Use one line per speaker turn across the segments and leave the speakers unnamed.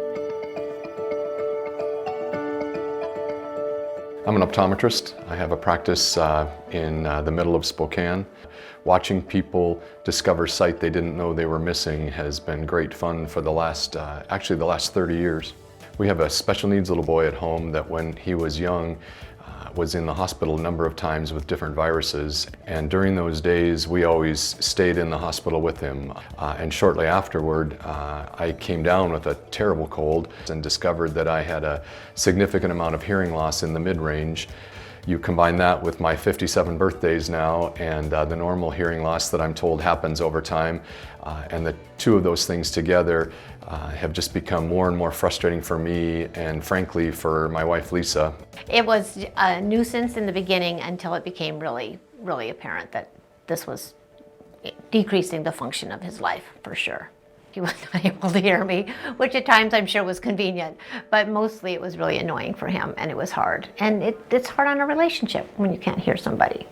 I'm an optometrist. I have a practice in the middle of Spokane. Watching people discover sight they didn't know they were missing has been great fun for the last 30 years. We have a special needs little boy at home that when he was young was in the hospital a number of times with different viruses, and during those days we always stayed in the hospital with him. And shortly afterward I came down with a terrible cold and discovered that I had a significant amount of hearing loss in the mid-range. You combine that with my 57 birthdays now and the normal hearing loss that I'm told happens over time, and the two of those things together have just become more and more frustrating for me and frankly for my wife Lisa.
It was a nuisance in the beginning until it became really apparent that this was decreasing the function of his life for sure. He wasn't able to hear me, which at times I'm sure was convenient, but mostly it was really annoying for him and it was hard. And it's hard on a relationship when you can't hear somebody.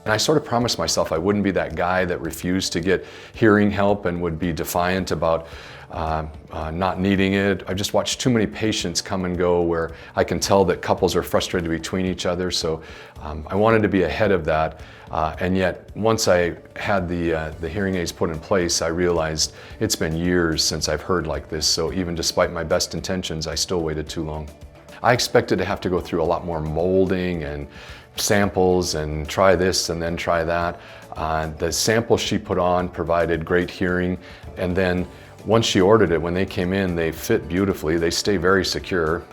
And I sort of promised myself I wouldn't be that guy that refused to get hearing help and would be defiant about not needing it. I've just watched too many patients come and go where I can tell that couples are frustrated between each other, so I wanted to be ahead of that. And yet, once I had the hearing aids put in place, I realized it's been years since I've heard like this, so even despite my best intentions, I still waited too long. I expected to have to go through a lot more molding and samples and try this and then try that. The samples she put on provided great hearing, and then once she ordered it, when they came in, they fit beautifully. They stay very secure.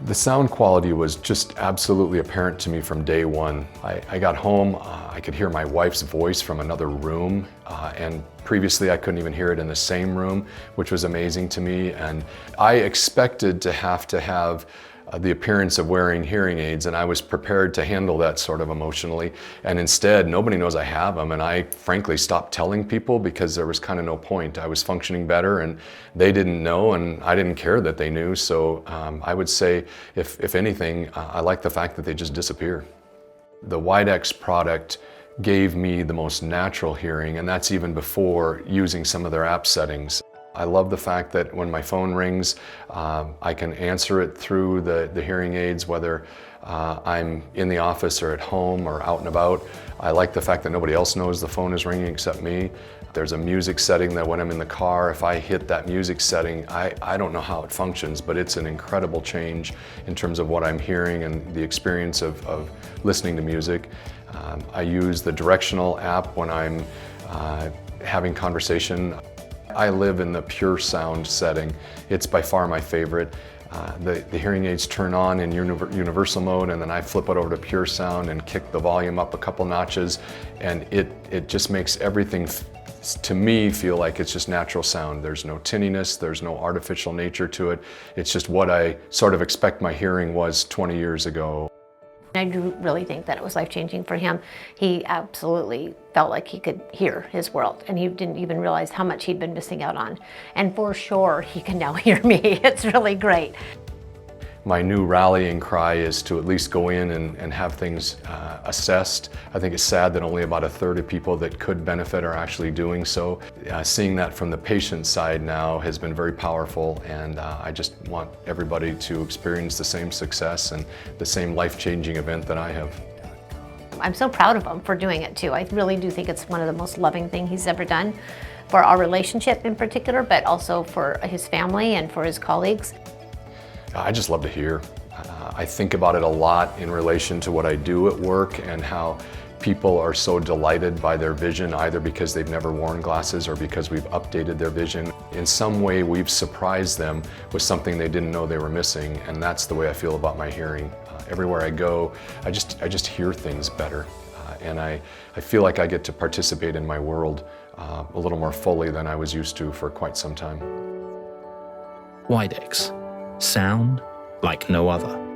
The sound quality was just absolutely apparent to me from day one. I got home, I could hear my wife's voice from another room, and previously I couldn't even hear it in the same room, which was amazing to me. And I expected to have the appearance of wearing hearing aids, and I was prepared to handle that sort of emotionally. And instead, nobody knows I have them, and I frankly stopped telling people because there was kind of no point. I was functioning better, and they didn't know, and I didn't care that they knew. So I would say, if anything, I like the fact that they just disappear. The Widex product gave me the most natural hearing, and that's even before using some of their app settings. I love the fact that when my phone rings, I can answer it through the hearing aids, whether I'm in the office or at home or out and about. I like the fact that nobody else knows the phone is ringing except me. There's a music setting that when I'm in the car, if I hit that music setting, I don't know how it functions, but it's an incredible change in terms of what I'm hearing and the experience of listening to music. I use the directional app when I'm having conversation. I live in the pure sound setting. It's by far my favorite. The hearing aids turn on in universal mode, and then I flip it over to pure sound and kick the volume up a couple notches, and it just makes everything to me feel like it's just natural sound. There's no tinniness, there's no artificial nature to it. It's just what I sort of expect my hearing was 20 years ago.
I do really think that it was life-changing for him. He absolutely felt like he could hear his world, and he didn't even realize how much he'd been missing out on. And for sure, he can now hear me. It's really great. My new rallying cry is to at least go in and have things assessed. I think it's sad that only about a third of people that could benefit are actually doing so. Seeing that from the patient side now has been very powerful, and I just want everybody to experience the same success and the same life-changing event that I have. I'm so proud of him for doing it too. I really do think it's one of the most loving things he's ever done for our relationship in particular, but also for his family and for his colleagues. I just love to hear. I think about it a lot in relation to what I do at work and how people are so delighted by their vision, either because they've never worn glasses or because we've updated their vision. In some way, we've surprised them with something they didn't know they were missing, and that's the way I feel about my hearing. Everywhere I go, I just hear things better, and I feel like I get to participate in my world a little more fully than I was used to for quite some time.
Widex. Sound like no other.